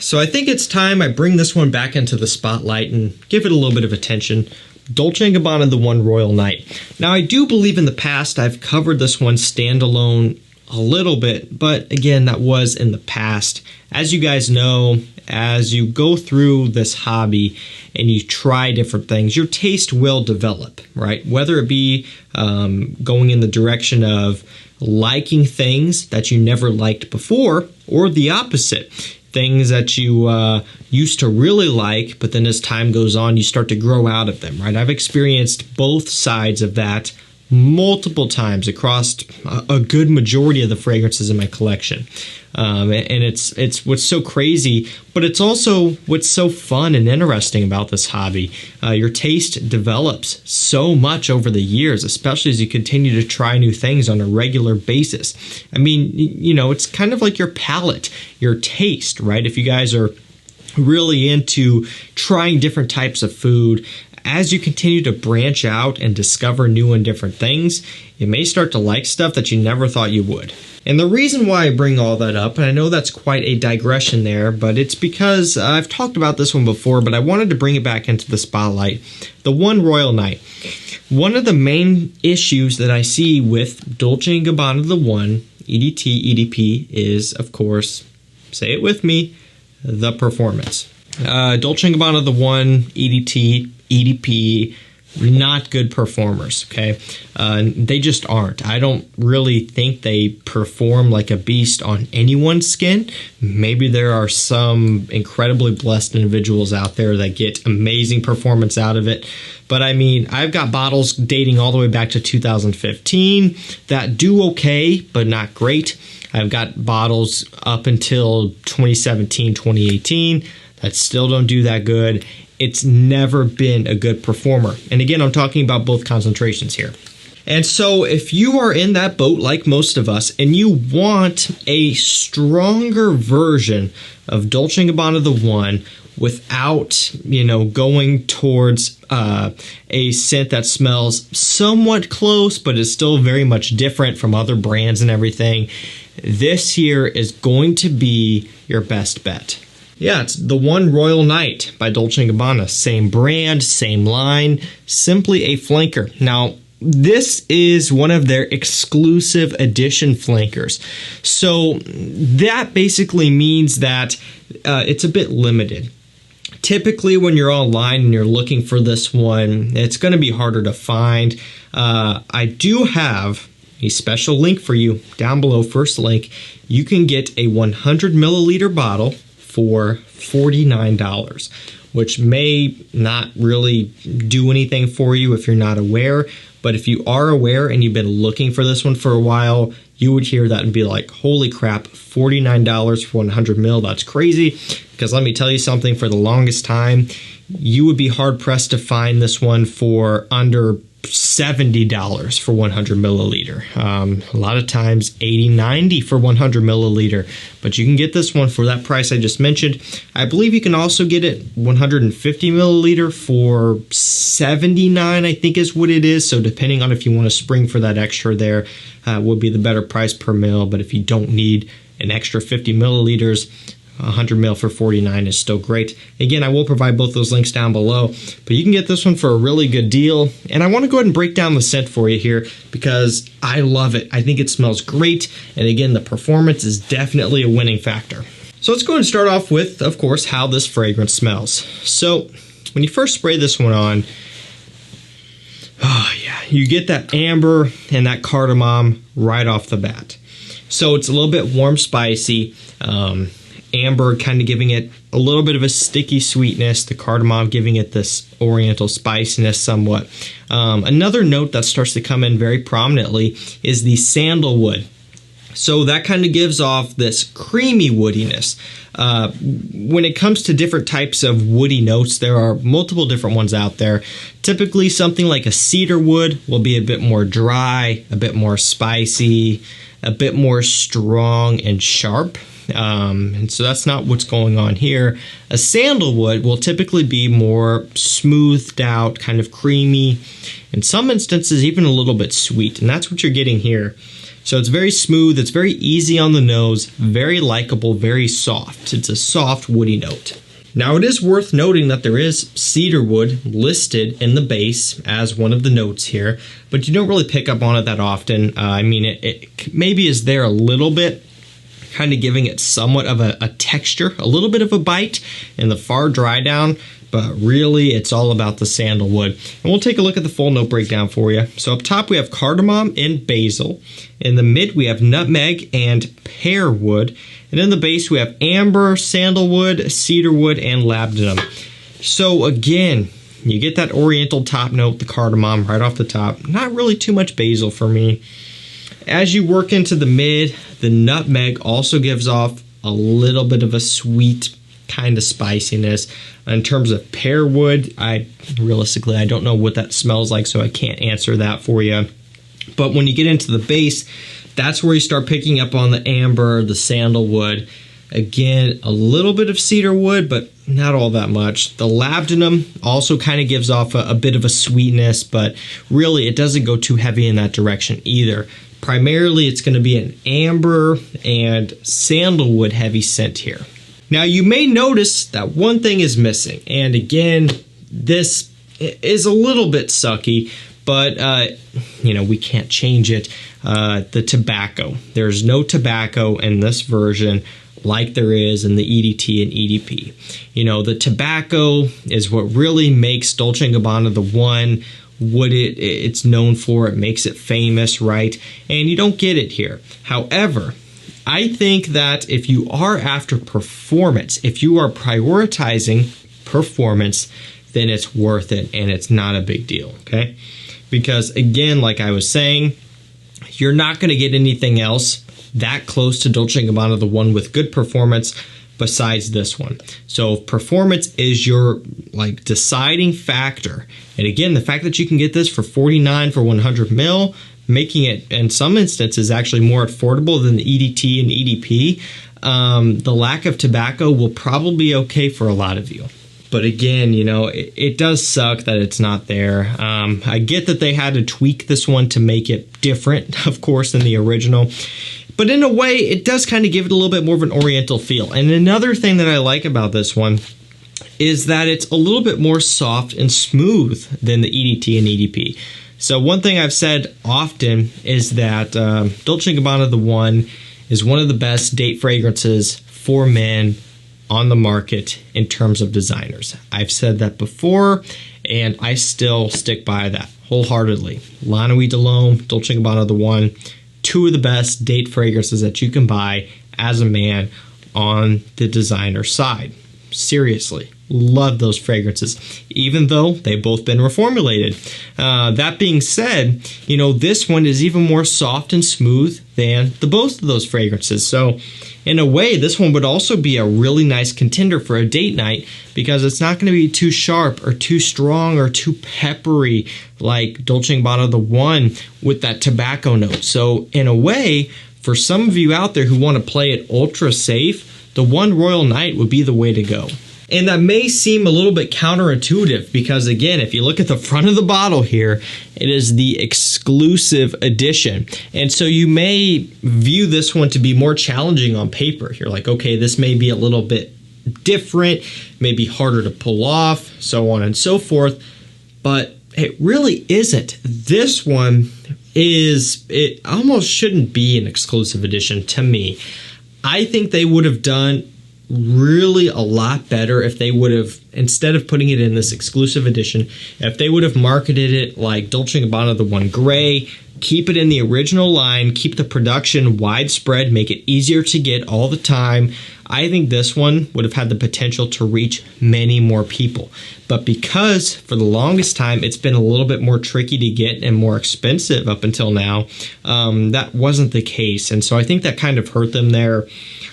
So I think it's time I bring this one back into the spotlight and give it a little bit of attention. Dolce & Gabbana The One Royal Night. Now I do believe in the past I've covered this one standalone a little bit, but again, that was in the past. As you guys know, as you go through this hobby and you try different things, your taste will develop, right? Whether it be going in the direction of liking things that you never liked before, or the opposite. Things that you used to really like, but then as time goes on, you start to grow out of them, right? I've experienced both sides of that multiple times across a good majority of the fragrances in my collection. And it's what's so crazy, but it's also what's so fun and interesting about this hobby. Your taste develops so much over the years, especially as you continue to try new things on a regular basis. I mean, you know, it's kind of like your palate, your taste, right? If you guys are really into trying different types of food, as you continue to branch out and discover new and different things, you may start to like stuff that you never thought you would. And the reason why I bring all that up, and I know that's quite a digression there, but it's because I've talked about this one before, but I wanted to bring it back into the spotlight. The One Royal Night. One of the main issues that I see with Dolce & Gabbana The One, EDT, EDP, is, of course, say it with me, the performance. Dolce & Gabbana The One, EDT, EDP, not good performers, okay? They just aren't. I don't really think they perform like a beast on anyone's skin. Maybe there are some incredibly blessed individuals out there that get amazing performance out of it. But I mean, I've got bottles dating all the way back to 2015 that do okay, but not great. I've got bottles up until 2017, 2018 that still don't do that good. It's never been a good performer. And again, I'm talking about both concentrations here. And so if you are in that boat like most of us and you want a stronger version of Dolce & Gabbana The One without, you know, going towards a scent that smells somewhat close but is still very much different from other brands and everything, this here is going to be your best bet. Yeah, it's The One Royal Night by Dolce & Gabbana. Same brand, same line, simply a flanker. Now, this is one of their exclusive edition flankers. So that basically means that it's a bit limited. Typically, when you're online and you're looking for this one, it's going to be harder to find. I do have a special link for you down below, first link. You can get a 100 milliliter bottle for $49, which may not really do anything for you if you're not aware. But if you are aware and you've been looking for this one for a while, you would hear that and be like, holy crap, $49 for 100 mil, that's crazy. Because let me tell you something, for the longest time, you would be hard pressed to find this one for under $70 for 100 milliliter. A lot of times $80, $90 for 100 milliliter, but you can get this one for that price I just mentioned. I believe you can also get it 150 milliliter for $79, I think is what it is. So depending on if you want to spring for that extra there, would be the better price per mil. But if you don't need an extra 50 milliliters, 100 mil for $49 is still great. Again, I will provide both those links down below, but you can get this one for a really good deal. And I want to go ahead and break down the scent for you here because I love it. I think it smells great. And again, the performance is definitely a winning factor. So let's go ahead and start off with, of course, how this fragrance smells. So when you first spray this one on, oh yeah, you get that amber and that cardamom right off the bat. So it's a little bit warm, spicy. Amber kind of giving it a little bit of a sticky sweetness, the cardamom giving it this oriental spiciness somewhat. Another note that starts to come in very prominently is the sandalwood. So that kind of gives off this creamy woodiness. When it comes to different types of woody notes, there are multiple different ones out there. Typically something like a cedar wood will be a bit more dry, a bit more spicy, a bit more strong and sharp. And so that's not what's going on here. A sandalwood will typically be more smoothed out, kind of creamy, in some instances even a little bit sweet, and that's what you're getting here. So it's very smooth, it's very easy on the nose, very likable, very soft. It's a soft woody note. Now it is worth noting that there is cedar wood listed in the base as one of the notes here, but you don't really pick up on it that often. I mean, it maybe is there a little bit, kind of giving it somewhat of a texture, a little bit of a bite in the far dry down, but really it's all about the sandalwood. And we'll take a look at the full note breakdown for you. So up top we have cardamom and basil. In the mid we have nutmeg and pear wood. And in the base we have amber, sandalwood, cedarwood, and labdanum. So again, you get that oriental top note, the cardamom right off the top. Not really too much basil for me. As you work into the mid, the nutmeg also gives off a little bit of a sweet kind of spiciness. In terms of pear wood, realistically I don't know what that smells like, so I can't answer that for you. But when you get into the base, that's where you start picking up on the amber, the sandalwood. Again, a little bit of cedar wood, but not all that much. The labdanum also kind of gives off a bit of a sweetness, but really it doesn't go too heavy in that direction either. Primarily, it's going to be an amber and sandalwood heavy scent here. Now, you may notice that one thing is missing. And again, this is a little bit sucky, but, we can't change it. The tobacco. There's no tobacco in this version like there is in the EDT and EDP. The tobacco is what really makes Dolce & Gabbana the one what it's known for. It makes it famous, right? And you don't get it here. However, I think that if you are after performance, if you are prioritizing performance, then it's worth it and it's not a big deal, okay? Because again, like I was saying, you're not going to get anything else that close to Dolce & Gabbana, the one with good performance, besides this one. So if performance is your deciding factor, and again, the fact that you can get this for $49 for 100 ml, making it in some instances actually more affordable than the EDT and EDP, the lack of tobacco will probably be okay for a lot of you. But again, it does suck that it's not there. I get that they had to tweak this one to make it different, of course, than the original. But in a way, it does kind of give it a little bit more of an oriental feel. And another thing that I like about this one is that it's a little bit more soft and smooth than the EDT and EDP. So one thing I've said often is that Dolce & Gabbana The One is one of the best date fragrances for men on the market in terms of designers. I've said that before, and I still stick by that wholeheartedly. La Nuit de l'Homme, Dolce & Gabbana The One, two of the best date fragrances that you can buy as a man on the designer side. Seriously, love those fragrances, even though they've both been reformulated. That being said, this one is even more soft and smooth than both of those fragrances. So in a way, this one would also be a really nice contender for a date night because it's not going to be too sharp or too strong or too peppery like Dolce & Gabbana The One with that tobacco note. So in a way, for some of you out there who want to play it ultra safe, the One Royal Night would be the way to go. And that may seem a little bit counterintuitive because, again, if you look at the front of the bottle here, it is the exclusive edition. And so you may view this one to be more challenging on paper. You're like, okay, this may be a little bit different, maybe harder to pull off, so on and so forth. But it really isn't. This one it almost shouldn't be an exclusive edition to me. I think they would have done really a lot better if they would have, instead of putting it in this exclusive edition, if they would have marketed it like Dolce & Gabbana The One Gray, keep it in the original line, keep the production widespread, make it easier to get all the time. I think this one would have had the potential to reach many more people. But because for the longest time it's been a little bit more tricky to get and more expensive up until now, that wasn't the case. And so I think that kind of hurt them there.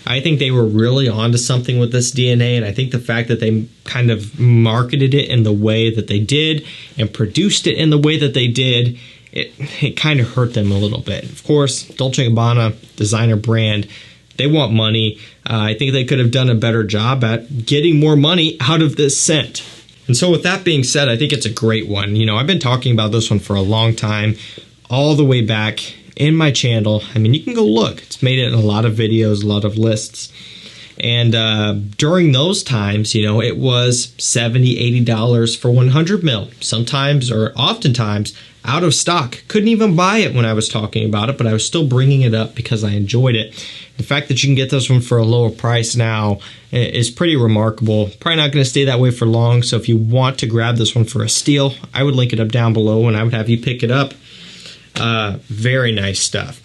I think they were really onto something with this DNA, and I think the fact that they kind of marketed it in the way that they did and produced it in the way that they did, it kind of hurt them a little bit. Of course, Dolce & Gabbana, designer brand, they want money. I think they could have done a better job at getting more money out of this scent. And so with that being said, I think it's a great one. I've been talking about this one for a long time, all the way back in my channel. I mean, you can go look. It's made it in a lot of videos, a lot of lists. And during those times, you know, it was $70, $80 for 100 mil. Sometimes, or oftentimes, out of stock. Couldn't even buy it when I was talking about it, but I was still bringing it up because I enjoyed it. The fact that you can get this one for a lower price now is pretty remarkable. Probably not going to stay that way for long, so if you want to grab this one for a steal, I would link it up down below and I would have you pick it up. Very nice stuff.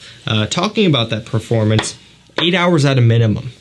Talking about that performance, 8 hours at a minimum.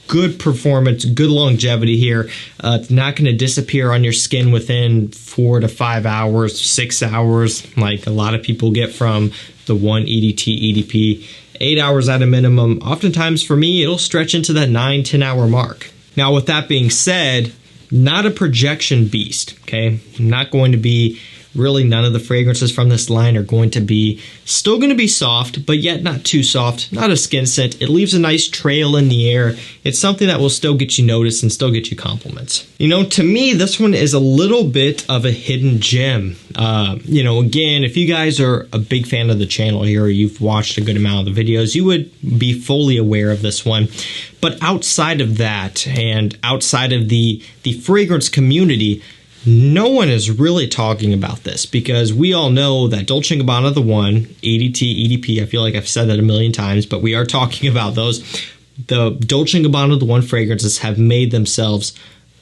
Good performance, good longevity here. It's not going to disappear on your skin within 4 to 5 hours, 6 hours, like a lot of people get from the one EDT, EDP. 8 hours at a minimum. Oftentimes for me, it'll stretch into that 9-10 hour mark. Now, with that being said, not a projection beast, okay? Not going to be, really none of the fragrances from this line are going to be, still going to be soft, but yet not too soft, not a skin scent. It leaves a nice trail in the air. It's something that will still get you noticed and still get you compliments. You know, to me, this one is a little bit of a hidden gem. You know, again, if you guys are a big fan of the channel here, or you've watched a good amount of the videos, you would be fully aware of this one. But outside of that, and outside of the fragrance community, no one is really talking about this, because we all know that Dolce Gabbana the One, EDT, EDP, I feel like I've said that a million times, but we are talking about those. The Dolce Gabbana the One fragrances have made themselves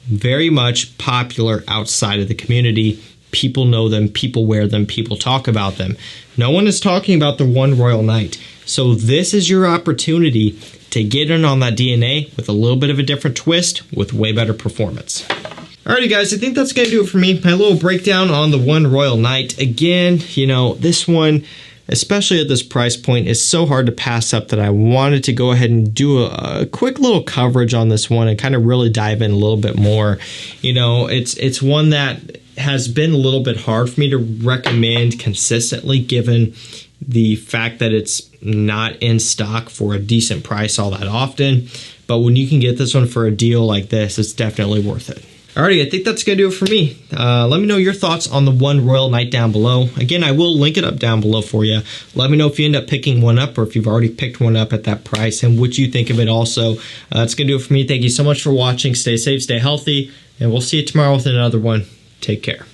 very much popular outside of the community. People know them, people wear them, people talk about them. No one is talking about the One Royal Night. So this is your opportunity to get in on that DNA with a little bit of a different twist with way better performance. Alrighty guys, I think that's going to do it for me. My little breakdown on the One Royal Night. Again, you know, this one, especially at this price point, is so hard to pass up that I wanted to go ahead and do a quick little coverage on this one and kind of really dive in a little bit more. You know, it's one that has been a little bit hard for me to recommend consistently, given the fact that it's not in stock for a decent price all that often. But when you can get this one for a deal like this, it's definitely worth it. Alrighty, I think that's going to do it for me. Let me know your thoughts on the One Royal Night down below. Again, I will link it up down below for you. Let me know if you end up picking one up, or if you've already picked one up at that price, and what you think of it also. That's going to do it for me. Thank you so much for watching. Stay safe, stay healthy, and we'll see you tomorrow with another one. Take care.